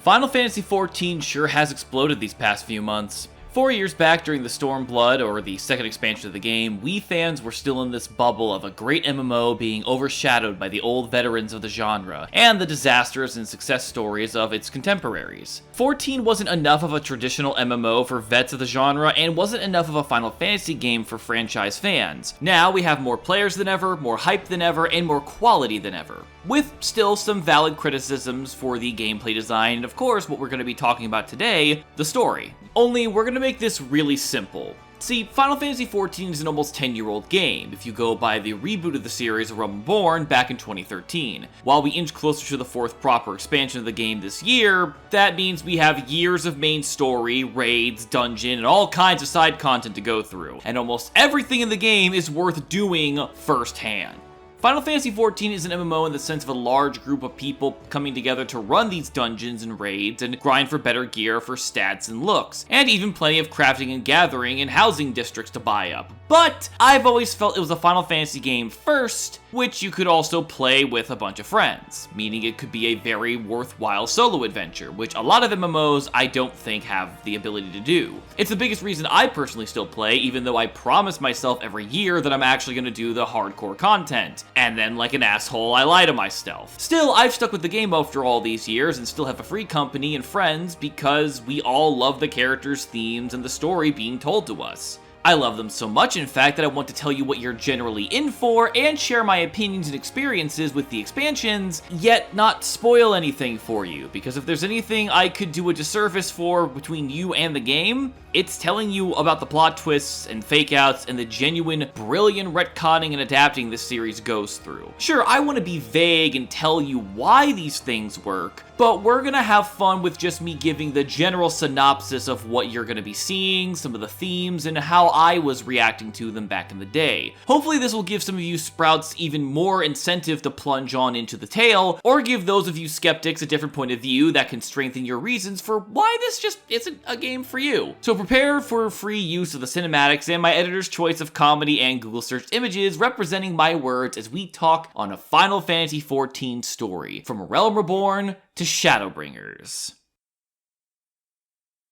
Final Fantasy XIV sure has exploded these past few months. 4 years back during the Stormblood, or the second expansion of the game, we fans were still in this bubble of a great MMO being overshadowed by the old veterans of the genre, and the disasters and success stories of its contemporaries. 14 wasn't enough of a traditional MMO for vets of the genre, and wasn't enough of a Final Fantasy game for franchise fans. Now we have more players than ever, more hype than ever, and more quality than ever. With still some valid criticisms for the gameplay design, and of course what we're going to be talking about today, the story. Only we're going to make this really simple. See, Final Fantasy XIV is an almost 10-year-old game, if you go by the reboot of the series, A Realm Reborn, back in 2013. While we inch closer to the fourth proper expansion of the game this year, that means we have years of main story, raids, dungeon, and all kinds of side content to go through, and almost everything in the game is worth doing firsthand. Final Fantasy XIV is an MMO in the sense of a large group of people coming together to run these dungeons and raids and grind for better gear for stats and looks, and even plenty of crafting and gathering and housing districts to buy up. But I've always felt it was a Final Fantasy game first, which you could also play with a bunch of friends, meaning it could be a very worthwhile solo adventure, which a lot of MMOs I don't think have the ability to do. It's the biggest reason I personally still play, even though I promise myself every year that I'm actually going to do the hardcore content. And then, like an asshole, I lie to myself. Still, I've stuck with the game after all these years and still have a free company and friends because we all love the characters, themes, and the story being told to us. I love them so much, in fact, that I want to tell you what you're generally in for and share my opinions and experiences with the expansions, yet not spoil anything for you, because if there's anything I could do a disservice for between you and the game, it's telling you about the plot twists and fake-outs and the genuine, brilliant retconning and adapting this series goes through. Sure, I want to be vague and tell you why these things work, but we're gonna have fun with just me giving the general synopsis of what you're gonna be seeing, some of the themes, and how I was reacting to them back in the day. Hopefully this will give some of you sprouts even more incentive to plunge on into the tale, or give those of you skeptics a different point of view that can strengthen your reasons for why this just isn't a game for you. So prepare for free use of the cinematics and my editor's choice of comedy and Google search images representing my words as we talk on a Final Fantasy XIV story, from A Realm Reborn to Shadowbringers.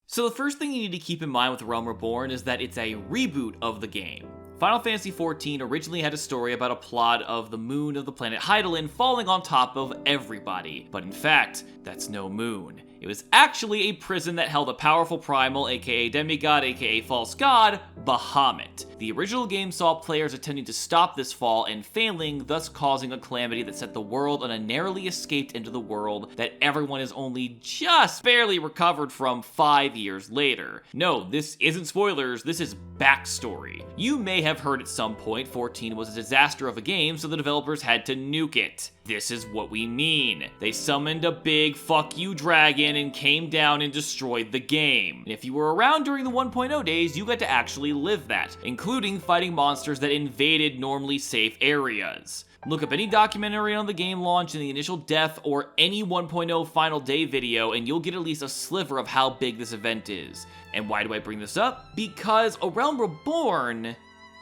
So the first thing you need to keep in mind with Realm Reborn is that it's a reboot of the game. Final Fantasy XIV originally had a story about a plot of the moon of the planet Hydaelyn falling on top of everybody, but in fact, that's no moon. It was actually a prison that held a powerful primal, aka demigod, aka false god, Bahamut. The original game saw players attempting to stop this fall and failing, thus causing a calamity that set the world on a narrowly escaped into the world that everyone is only just barely recovered from 5 years later. No, this isn't spoilers, this is backstory. You may have heard at some point 14 was a disaster of a game, so the developers had to nuke it. This is what we mean. They summoned a big fuck you dragon and came down and destroyed the game. And if you were around during the 1.0 days, you got to actually live that, including fighting monsters that invaded normally safe areas. Look up any documentary on the game launch and the initial death or any 1.0 final day video and you'll get at least a sliver of how big this event is. And why do I bring this up? Because A Realm Reborn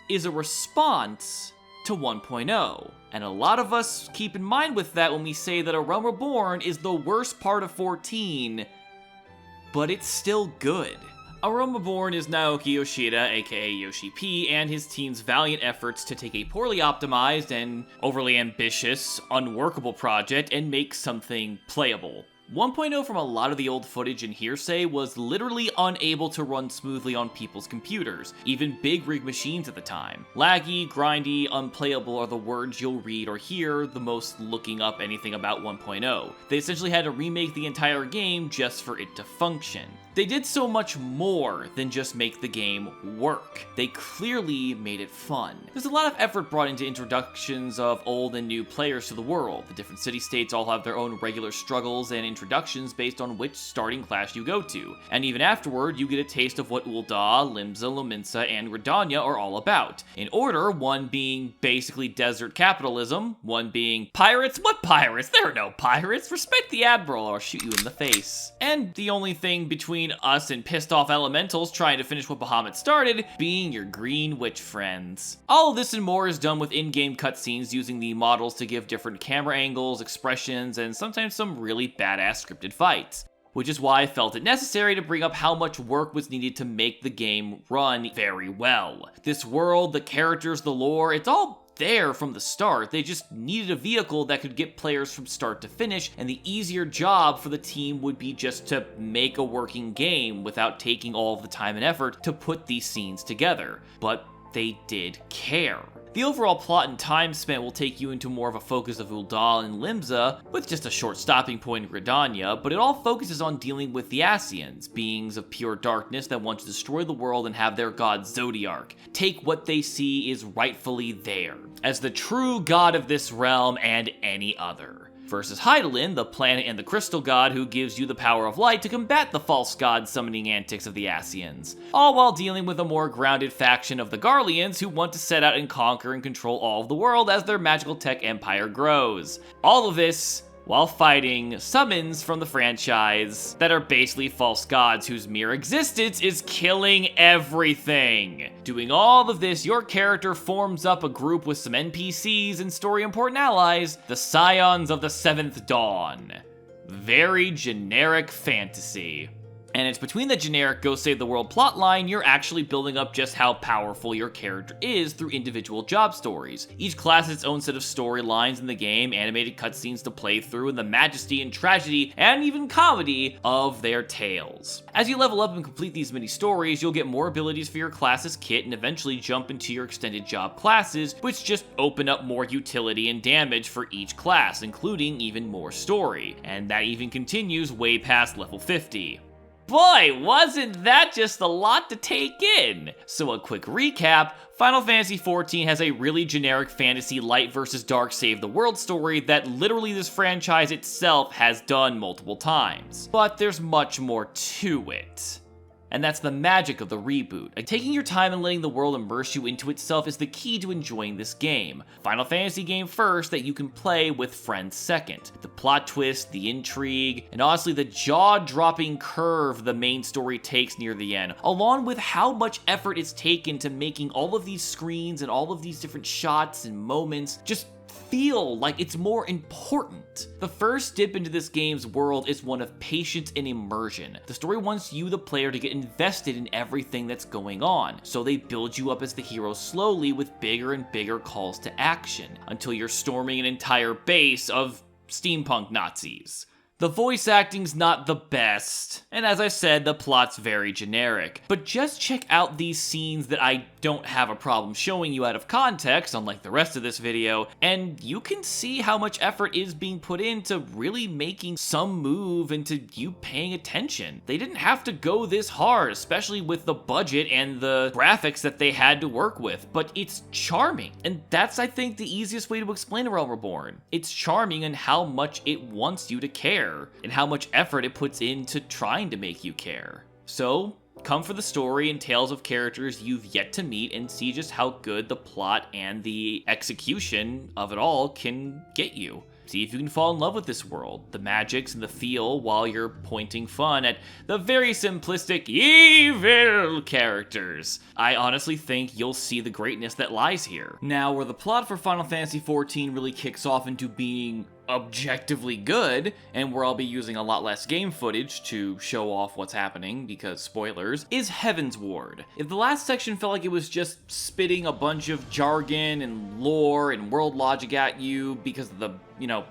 is a response to 1.0. And a lot of us keep in mind with that when we say that A Realm Reborn is the worst part of 14, but it's still good. A Realm Reborn is Naoki Yoshida, aka Yoshi P, and his team's valiant efforts to take a poorly optimized and overly ambitious, unworkable project and make something playable. 1.0 from a lot of the old footage and hearsay was literally unable to run smoothly on people's computers, even big rig machines at the time. Laggy, grindy, unplayable are the words you'll read or hear the most looking up anything about 1.0. They essentially had to remake the entire game just for it to function. They did so much more than just make the game work. They clearly made it fun. There's a lot of effort brought into introductions of old and new players to the world. The different city-states all have their own regular struggles and introductions based on which starting class you go to. And even afterward, you get a taste of what Ul'dah, Limsa, Lominsa, and Gridania are all about. In order, one being basically desert capitalism, one being pirates? What pirates? There are no pirates! Respect the Admiral or I'll shoot you in the face. And the only thing between us and pissed off elementals trying to finish what Bahamut started, being your green witch friends. All of this and more is done with in-game cutscenes using the models to give different camera angles, expressions, and sometimes some really badass scripted fights. which is why I felt it necessary to bring up how much work was needed to make the game run very well. This world, the characters, the lore, it's all there from the start. They just needed a vehicle that could get players from start to finish, and the easier job for the team would be just to make a working game without taking all of the time and effort to put these scenes together. But they did care. The overall plot and time spent will take you into more of a focus of Uldal and Limsa, with just a short stopping point in Gridania, but it all focuses on dealing with the Ascians, beings of pure darkness that want to destroy the world and have their god Zodiark take what they see is rightfully there, as the true god of this realm and any other. Versus Hydaelyn, the planet and the crystal god who gives you the power of light to combat the false god summoning antics of the Ascians, all while dealing with a more grounded faction of the Garleans who want to set out and conquer and control all of the world as their magical tech empire grows. All of this while fighting summons from the franchise that are basically false gods whose mere existence is killing everything. Doing all of this, your character forms up a group with some NPCs and story-important allies, the Scions of the Seventh Dawn. Very generic fantasy. And it's between the generic Go Save the World plotline, you're actually building up just how powerful your character is through individual job stories. Each class has its own set of storylines in the game, animated cutscenes to play through, and the majesty and tragedy, and even comedy of their tales. As you level up and complete these mini stories, you'll get more abilities for your class's kit and eventually jump into your extended job classes, which just open up more utility and damage for each class, including even more story. And that even continues way past level 50. Boy, wasn't that just a lot to take in! So a quick recap, Final Fantasy XIV has a really generic fantasy light versus dark save the world story that literally this franchise itself has done multiple times. But there's much more to it. And that's the magic of the reboot. Taking your time and letting the world immerse you into itself is the key to enjoying this game. Final Fantasy game first that you can play with friends second. The plot twist, the intrigue, and honestly the jaw-dropping curve the main story takes near the end, along with how much effort it's taken to making all of these screens and all of these different shots and moments just feel like it's more important. The first dip into this game's world is one of patience and immersion. The story wants you, the player, to get invested in everything that's going on, so they build you up as the hero slowly with bigger and bigger calls to action, until you're storming an entire base of steampunk Nazis. The voice acting's not the best, and as I said, the plot's very generic. But just check out these scenes that I don't have a problem showing you out of context, unlike the rest of this video, and you can see how much effort is being put into really making some move into you paying attention. They didn't have to go this hard, especially with the budget and the graphics that they had to work with, but it's charming. And that's, I think, the easiest way to explain A Realm Reborn. It's charming in how much it wants you to care, and how much effort it puts into trying to make you care. So, come for the story and tales of characters you've yet to meet and see just how good the plot and the execution of it all can get you. See if you can fall in love with this world, the magics and the feel, while you're pointing fun at the very simplistic, evil characters. I honestly think you'll see the greatness that lies here. Now, where the plot for Final Fantasy XIV really kicks off into being objectively good, and where I'll be using a lot less game footage to show off what's happening, because spoilers, is Heavensward. If the last section felt like it was just spitting a bunch of jargon and lore and world logic at you because of the,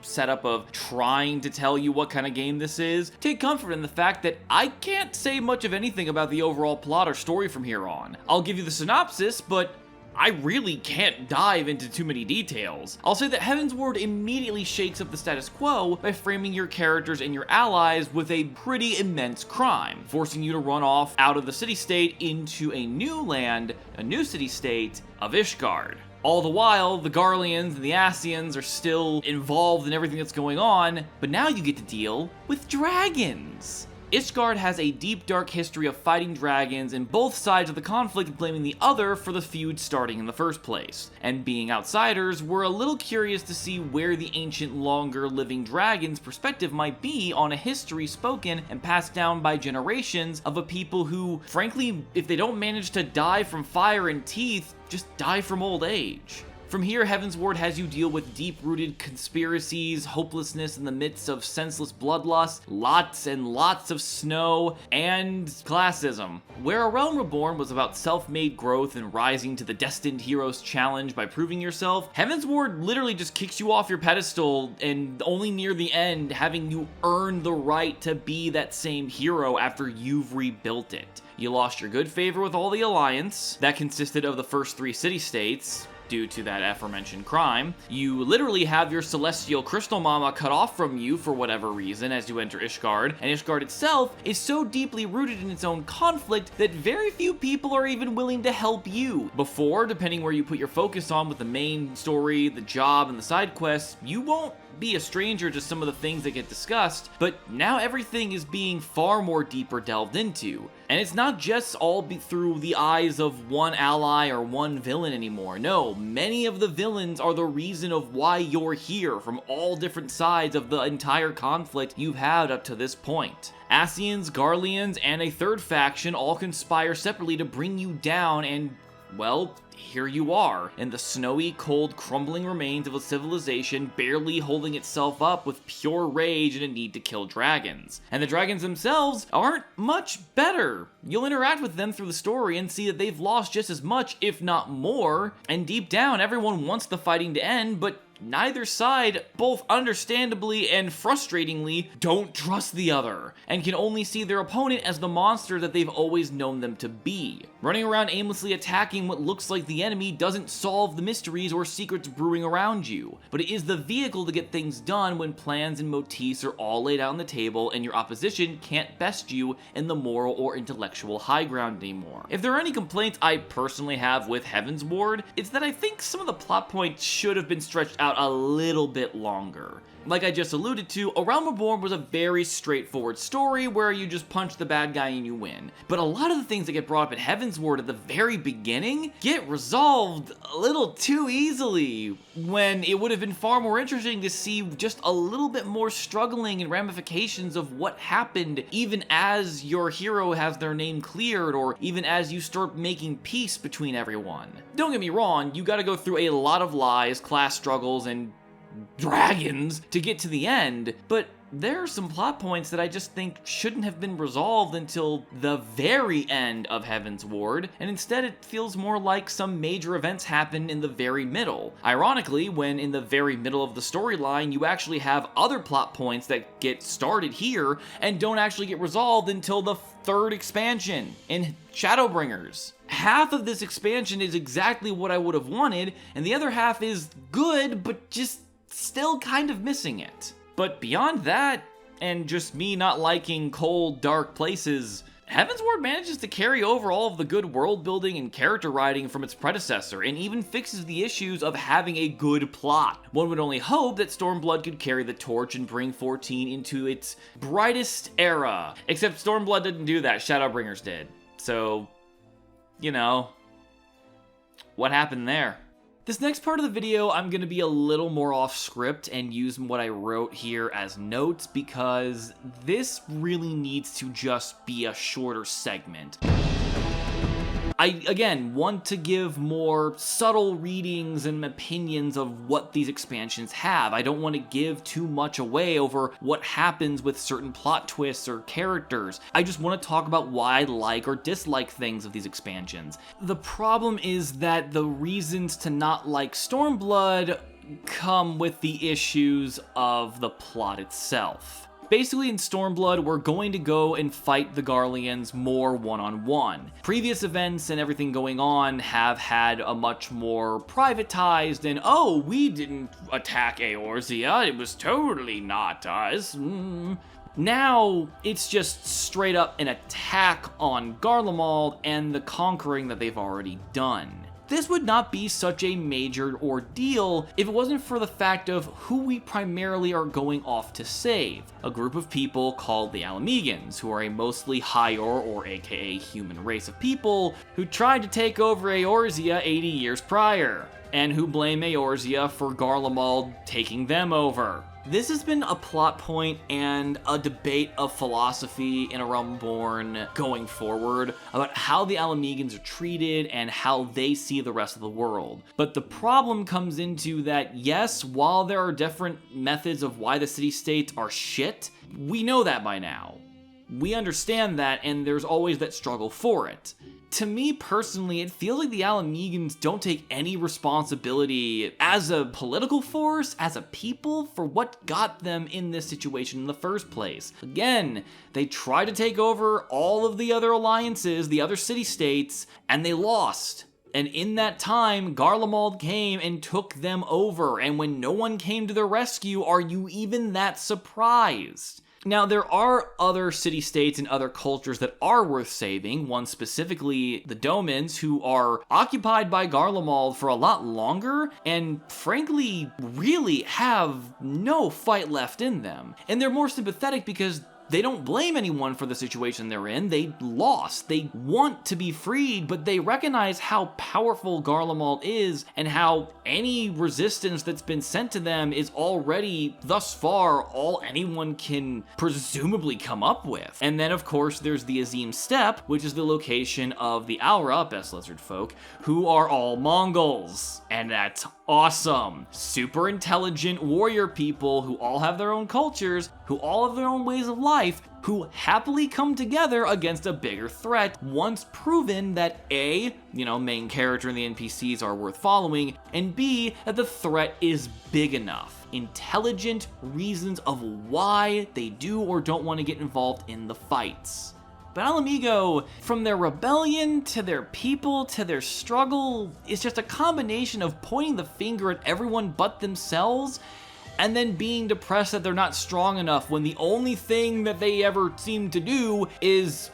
setup of trying to tell you what kind of game this is, take comfort in the fact that I can't say much of anything about the overall plot or story from here on. I'll give you the synopsis, but I really can't dive into too many details. I'll say that Heavensward immediately shakes up the status quo by framing your characters and your allies with a pretty immense crime, forcing you to run off out of the city-state into a new land, a new city-state of Ishgard. All the while, the Garleans and the Ascians are still involved in everything that's going on, but now you get to deal with dragons. Ishgard has a deep, dark history of fighting dragons, and both sides of the conflict blaming the other for the feud starting in the first place. And being outsiders, we're a little curious to see where the ancient, longer living dragon's perspective might be on a history spoken and passed down by generations of a people who, frankly, if they don't manage to die from fire and teeth, just die from old age. From here, Heavensward has you deal with deep-rooted conspiracies, hopelessness in the midst of senseless bloodlust, lots and lots of snow, and classism. Where A Realm Reborn was about self-made growth and rising to the destined hero's challenge by proving yourself, Heavensward literally just kicks you off your pedestal and only near the end having you earn the right to be that same hero after you've rebuilt it. You lost your good favor with all the Alliance, that consisted of the first 3 city-states, due to that aforementioned crime. You literally have your celestial crystal mama cut off from you for whatever reason as you enter Ishgard, and Ishgard itself is so deeply rooted in its own conflict that very few people are even willing to help you. Before, depending where you put your focus on with the main story, the job, and the side quests, you won't be a stranger to some of the things that get discussed, but now everything is being far more deeper delved into. And it's not just all through the eyes of one ally or one villain anymore. No, many of the villains are the reason of why you're here from all different sides of the entire conflict you've had up to this point. Ascians, Garleans, and a third faction all conspire separately to bring you down, and well, here you are, in the snowy, cold, crumbling remains of a civilization barely holding itself up with pure rage and a need to kill dragons. And the dragons themselves aren't much better. You'll interact with them through the story and see that they've lost just as much, if not more, and deep down everyone wants the fighting to end, but neither side, both understandably and frustratingly, don't trust the other, and can only see their opponent as the monster that they've always known them to be. Running around aimlessly attacking what looks like the enemy doesn't solve the mysteries or secrets brewing around you, but it is the vehicle to get things done when plans and motifs are all laid out on the table and your opposition can't best you in the moral or intellectual high ground anymore. If there are any complaints I personally have with Heavensward, it's that I think some of the plot points should have been stretched out a little bit longer. Like I just alluded to, A Realm Reborn was a very straightforward story where you just punch the bad guy and you win. But a lot of the things that get brought up in Heavensward at the very beginning get resolved a little too easily, when it would have been far more interesting to see just a little bit more struggling and ramifications of what happened even as your hero has their name cleared, or even as you start making peace between everyone. Don't get me wrong, you gotta go through a lot of lies, class struggles, and dragons to get to the end, but there are some plot points that I just think shouldn't have been resolved until the very end of Heavensward, and instead it feels more like some major events happen in the very middle. Ironically, when in the very middle of the storyline, you actually have other plot points that get started here and don't actually get resolved until the 3rd expansion in Shadowbringers. Half of this expansion is exactly what I would have wanted, and the other half is good, but just still kind of missing it. But beyond that, and just me not liking cold, dark places, Heavensward manages to carry over all of the good world building and character writing from its predecessor, and even fixes the issues of having a good plot. One would only hope that Stormblood could carry the torch and bring 14 into its brightest era. Except Stormblood didn't do that, Shadowbringers did. So, you know, what happened there? This next part of the video, I'm going to be a little more off script and use what I wrote here as notes, because this really needs to just be a shorter segment. I, again, want to give more subtle readings and opinions of what these expansions have. I don't want to give too much away over what happens with certain plot twists or characters. I just want to talk about why I like or dislike things of these expansions. The problem is that the reasons to not like Stormblood come with the issues of the plot itself. Basically, in Stormblood, we're going to go and fight the Garleans more one-on-one. Previous events and everything going on have had a much more privatized and, oh, we didn't attack Eorzea, it was totally not us. Now, it's just straight up an attack on Garlemald and the conquering that they've already done. This would not be such a major ordeal if it wasn't for the fact of who we primarily are going off to save. A group of people called the Alamegans, who are a mostly higher or aka human race of people who tried to take over Eorzea 80 years prior, and who blame Eorzea for Garlemald taking them over. This has been a plot point and a debate of philosophy in A Realm Reborn going forward about how the Alamegans are treated and how they see the rest of the world. But the problem comes into that, yes, while there are different methods of why the city-states are shit, we know that by now. We understand that, and there's always that struggle for it. To me personally, it feels like the Alamegans don't take any responsibility as a political force, as a people, for what got them in this situation in the first place. Again, they tried to take over all of the other alliances, the other city-states, and they lost. And in that time, Garlemald came and took them over, and when no one came to their rescue, are you even that surprised? Now, there are other city-states and other cultures that are worth saving, one specifically the Domans, who are occupied by Garlemald for a lot longer, and frankly, really have no fight left in them. And they're more sympathetic because they don't blame anyone for the situation they're in. They lost. They want to be freed, but they recognize how powerful Garlemald is and how any resistance that's been sent to them is already, thus far, all anyone can presumably come up with. And then, of course, there's the Azim Steppe, which is the location of the Aura, Best Lizard Folk, who are all Mongols. And that's awesome. Super intelligent warrior people who all have their own cultures, who all have their own ways of life, who happily come together against a bigger threat once proven that A, main character and the NPCs are worth following, and B, that the threat is big enough. Intelligent reasons of why they do or don't want to get involved in the fights. But Alamigo, from their rebellion to their people to their struggle, is just a combination of pointing the finger at everyone but themselves, and then being depressed that they're not strong enough when the only thing that they ever seem to do is,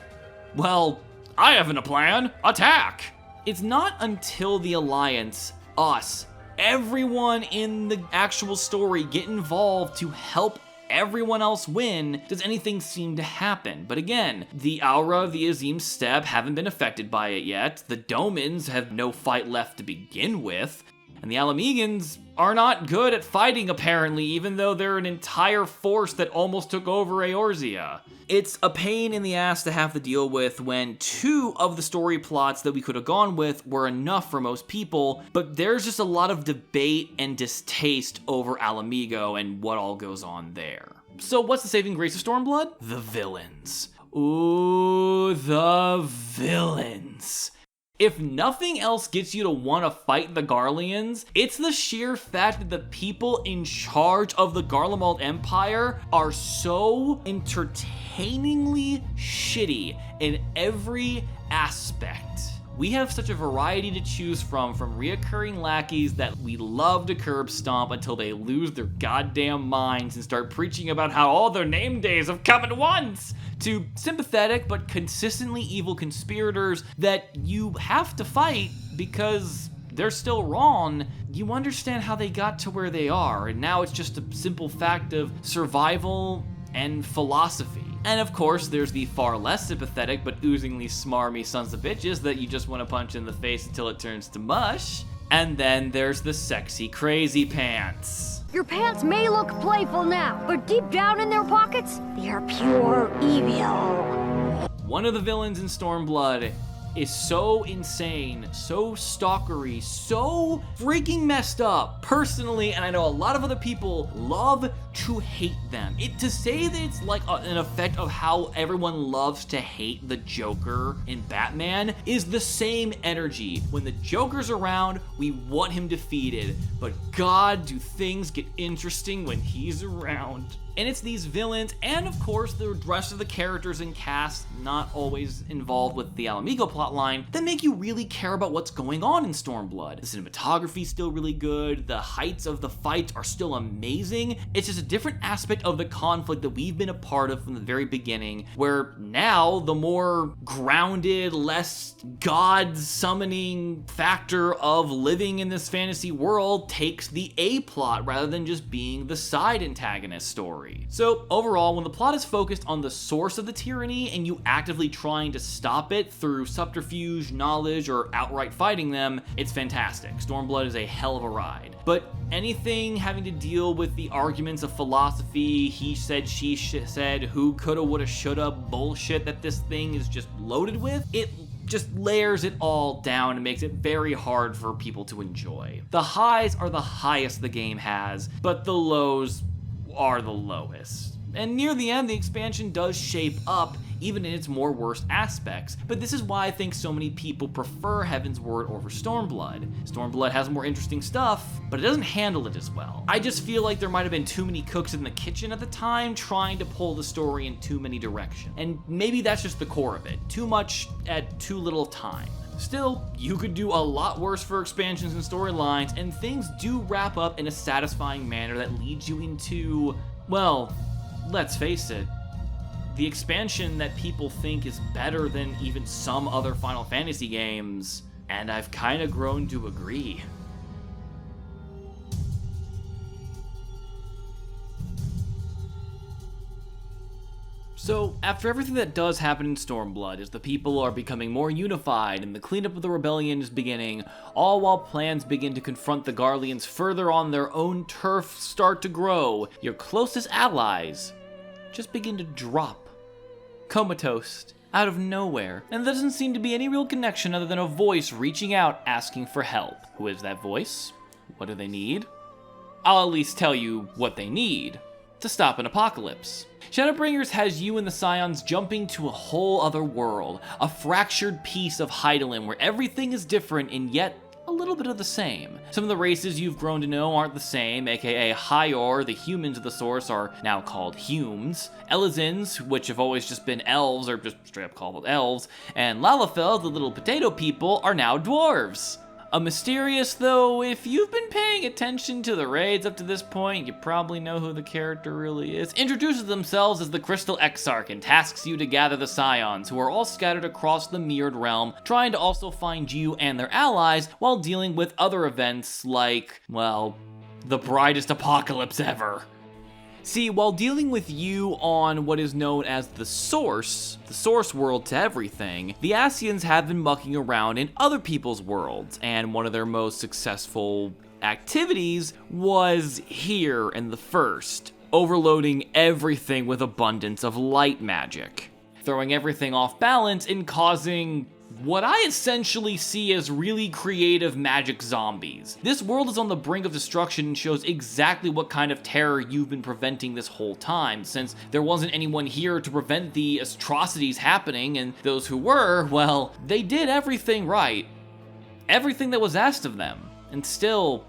well, I haven't a plan, attack! It's not until the Alliance, us, everyone in the actual story get involved to help everyone else win, does anything seem to happen. But again, the Aura, the Azim Steppe haven't been affected by it yet, the Domans have no fight left to begin with, and the Alamegans are not good at fighting apparently, even though they're an entire force that almost took over Eorzea. It's a pain in the ass to have to deal with when two of the story plots that we could have gone with were enough for most people, but there's just a lot of debate and distaste over Alamigo and what all goes on there. So what's the saving grace of Stormblood? The villains. Ooh, the villains. If nothing else gets you to want to fight the Garleans, it's the sheer fact that the people in charge of the Garlemald Empire are so entertainingly shitty in every aspect. We have such a variety to choose from reoccurring lackeys that we love to curb stomp until they lose their goddamn minds and start preaching about how all their name days have come at once, to sympathetic but consistently evil conspirators that you have to fight because they're still wrong. You understand how they got to where they are, and now it's just a simple fact of survival and philosophy. And of course, there's the far less sympathetic but oozingly smarmy sons of bitches that you just want to punch in the face until it turns to mush. And then there's the sexy crazy pants. Your pants may look playful now, but deep down in their pockets, they are pure evil. One of the villains in Stormblood is so insane, so stalkery, so freaking messed up, personally, and I know a lot of other people love to hate them. To say that it's like an effect of how everyone loves to hate the Joker in Batman is the same energy. When the Joker's around, we want him defeated, but God, do things get interesting when he's around. And it's these villains, and of course the rest of the characters and cast not always involved with the Alamigo plotline, that make you really care about what's going on in Stormblood. The cinematography's still really good, the heights of the fights are still amazing. It's just a different aspect of the conflict that we've been a part of from the very beginning, where now the more grounded, less god-summoning factor of living in this fantasy world takes the A plot rather than just being the side antagonist story. So overall, when the plot is focused on the source of the tyranny and you actively trying to stop it through subterfuge, knowledge, or outright fighting them, it's fantastic. Stormblood is a hell of a ride. But anything having to deal with the arguments of philosophy, he said, she said, who coulda, woulda, shoulda bullshit that this thing is just loaded with, it just layers it all down and makes it very hard for people to enjoy. The highs are the highest the game has, but the lows are the lowest. And near the end, the expansion does shape up, even in its more worst aspects. But this is why I think so many people prefer Heaven's Word over Stormblood. Stormblood has more interesting stuff, but it doesn't handle it as well. I just feel like there might have been too many cooks in the kitchen at the time trying to pull the story in too many directions. And maybe that's just the core of it. Too much at too little time. Still, you could do a lot worse for expansions and storylines, and things do wrap up in a satisfying manner that leads you into, well, let's face it, the expansion that people think is better than even some other Final Fantasy games, and I've kinda grown to agree. So, after everything that does happen in Stormblood, as the people are becoming more unified and the cleanup of the rebellion is beginning, all while plans begin to confront the Garleans further on their own turf start to grow, your closest allies just begin to drop. Comatose, out of nowhere, and there doesn't seem to be any real connection other than a voice reaching out asking for help. Who is that voice? What do they need? I'll at least tell you what they need. To stop an apocalypse. Shadowbringers has you and the Scions jumping to a whole other world, a fractured piece of Hydaelyn where everything is different and yet a little bit of the same. Some of the races you've grown to know aren't the same, aka Hyor, the humans of the source, are now called Humes. Elizins, which have always just been elves, or just straight up called elves, and Lalafell, the little potato people, are now dwarves. A mysterious, though, if you've been paying attention to the raids up to this point, you probably know who the character really is, introduces themselves as the Crystal Exarch and tasks you to gather the Scions, who are all scattered across the Mirrored Realm, trying to also find you and their allies while dealing with other events like, well, the brightest apocalypse ever. See, while dealing with you on what is known as the source world to everything, the Ascians have been mucking around in other people's worlds, and one of their most successful activities was here in the first, overloading everything with abundance of light magic, throwing everything off balance and causing what I essentially see as really creative magic zombies. This world is on the brink of destruction and shows exactly what kind of terror you've been preventing this whole time, since there wasn't anyone here to prevent the atrocities happening, and those who were, well, they did everything right. Everything that was asked of them. And still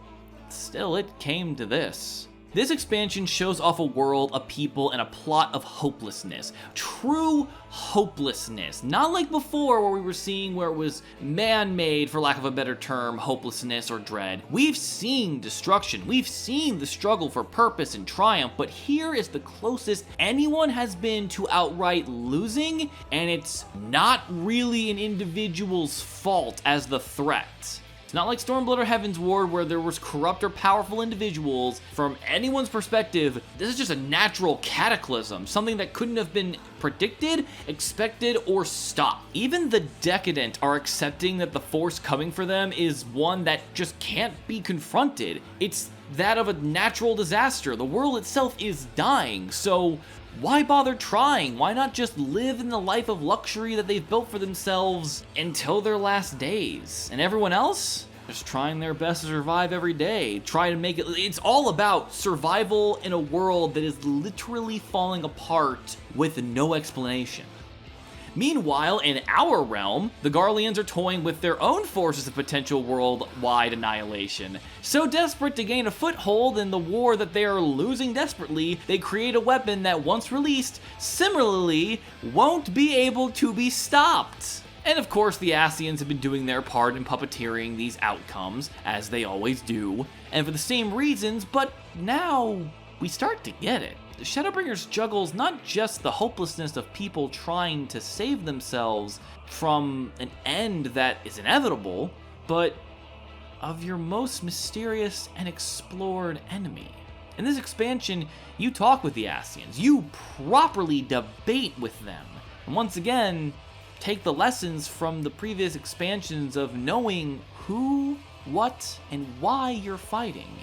it came to this. This expansion shows off a world, a people, and a plot of hopelessness. True hopelessness. Not like before where we were seeing where it was man-made, for lack of a better term, hopelessness or dread. We've seen destruction. We've seen the struggle for purpose and triumph, but here is the closest anyone has been to outright losing, and it's not really an individual's fault as the threat. Not like Stormblood or Heaven's Ward where there was corrupt or powerful individuals. From anyone's perspective, this is just a natural cataclysm, something that couldn't have been predicted, expected, or stopped. Even the decadent are accepting that the force coming for them is one that just can't be confronted. It's that of a natural disaster. The world itself is dying, so why bother trying? Why not just live in the life of luxury that they've built for themselves until their last days? And everyone else? Just trying their best to survive every day. Try to make it. It's all about survival in a world that is literally falling apart with no explanation. Meanwhile, in our realm, the Garleans are toying with their own forces of potential worldwide annihilation. So desperate to gain a foothold in the war that they are losing desperately, they create a weapon that, once released, similarly won't be able to be stopped. And of course, the Ascians have been doing their part in puppeteering these outcomes, as they always do, and for the same reasons, but now we start to get it. Shadowbringers juggles not just the hopelessness of people trying to save themselves from an end that is inevitable, but of your most mysterious and explored enemy. In this expansion, you talk with the Ascians, you properly debate with them, and once again, take the lessons from the previous expansions of knowing who, what, and why you're fighting.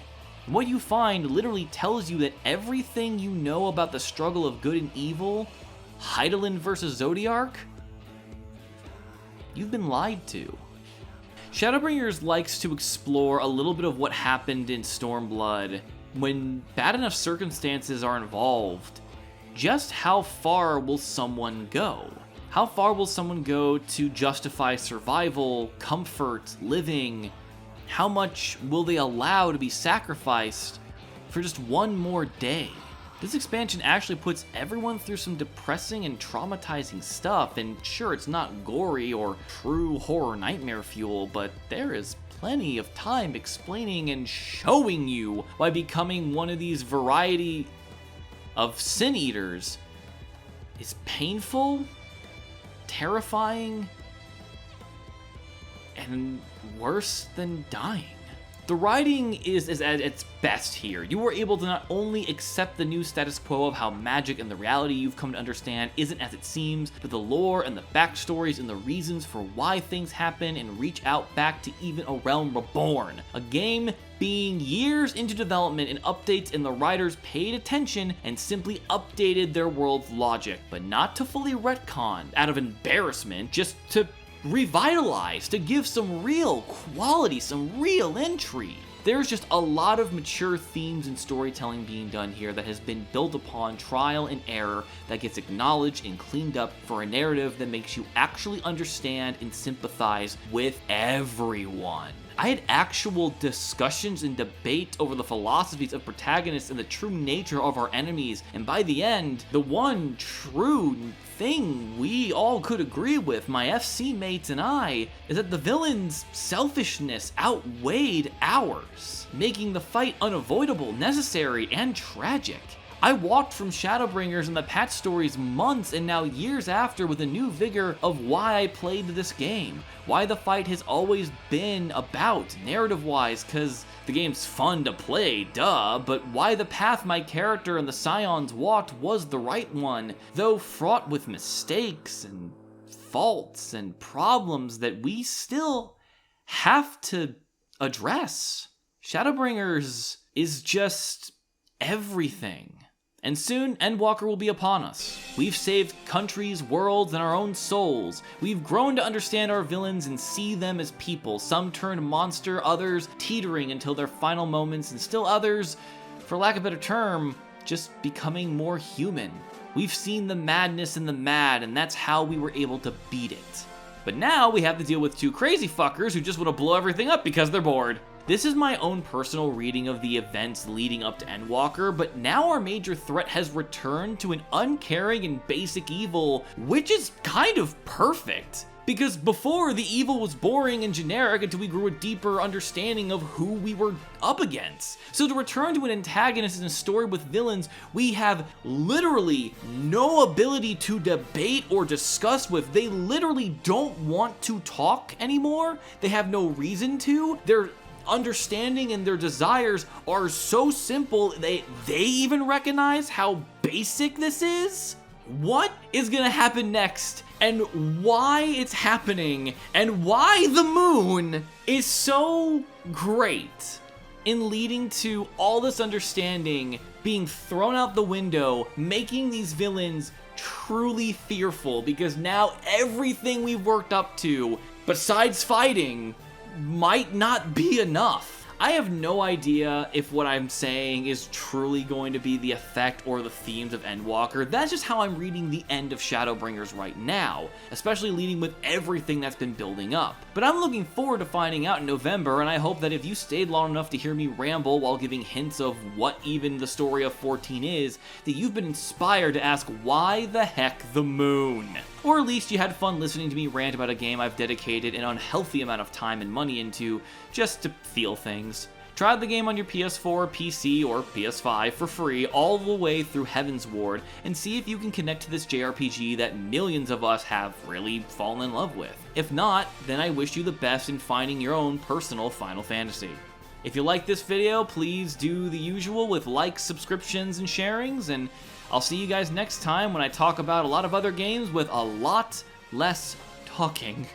And what you find literally tells you that everything you know about the struggle of good and evil, Hydaelyn versus Zodiark, you've been lied to. Shadowbringers likes to explore a little bit of what happened in Stormblood when bad enough circumstances are involved. Just how far will someone go? How far will someone go to justify survival, comfort, living? How much will they allow to be sacrificed for just one more day? This expansion actually puts everyone through some depressing and traumatizing stuff, and sure, it's not gory or true horror nightmare fuel, but there is plenty of time explaining and showing you why becoming one of these variety of sin eaters is painful, terrifying, and worse than dying. The writing is at its best here. You were able to not only accept the new status quo of how magic and the reality you've come to understand isn't as it seems, but the lore and the backstories and the reasons for why things happen and reach out back to even a realm reborn. A game being years into development and updates, and the writers paid attention and simply updated their world's logic, but not to fully retcon out of embarrassment, just to revitalize, to give some real quality, some real intrigue. There's just a lot of mature themes and storytelling being done here that has been built upon trial and error that gets acknowledged and cleaned up for a narrative that makes you actually understand and sympathize with everyone. I had actual discussions and debate over the philosophies of protagonists and the true nature of our enemies, and by the end, the one true thing we all could agree with, my FC mates and I, is that the villain's selfishness outweighed ours, making the fight unavoidable, necessary, and tragic. I walked from Shadowbringers and the patch stories months and now years after with a new vigor of why I played this game, why the fight has always been about, narrative-wise, cause the game's fun to play, duh, but why the path my character and the Scions walked was the right one, though fraught with mistakes and faults and problems that we still have to address. Shadowbringers is just everything. And soon, Endwalker will be upon us. We've saved countries, worlds, and our own souls. We've grown to understand our villains and see them as people, some turned monster, others teetering until their final moments, and still others, for lack of a better term, just becoming more human. We've seen the madness in the mad, and that's how we were able to beat it. But now we have to deal with two crazy fuckers who just want to blow everything up because they're bored. This is my own personal reading of the events leading up to Endwalker, but now our major threat has returned to an uncaring and basic evil, which is kind of perfect. Because before, the evil was boring and generic until we grew a deeper understanding of who we were up against. So to return to an antagonist in a story with villains we have literally no ability to debate or discuss with, they literally don't want to talk anymore, they have no reason to, their understanding and their desires are so simple they even recognize how basic this is? What is gonna happen next, and why it's happening, and why the moon is so great in leading to all this understanding being thrown out the window, making these villains truly fearful, because now everything we've worked up to, besides fighting, might not be enough. I have no idea if what I'm saying is truly going to be the effect or the themes of Endwalker. That's just how I'm reading the end of Shadowbringers right now, especially leading with everything that's been building up. But I'm looking forward to finding out in November, and I hope that if you stayed long enough to hear me ramble while giving hints of what even the story of 14 is, that you've been inspired to ask why the heck the moon? Or at least you had fun listening to me rant about a game I've dedicated an unhealthy amount of time and money into just to feel things. Try the game on your PS4, PC, or PS5 for free all the way through Heavensward and see if you can connect to this JRPG that millions of us have really fallen in love with. If not, then I wish you the best in finding your own personal Final Fantasy. If you like this video, please do the usual with likes, subscriptions, and sharings, and I'll see you guys next time when I talk about a lot of other games with a lot less talking.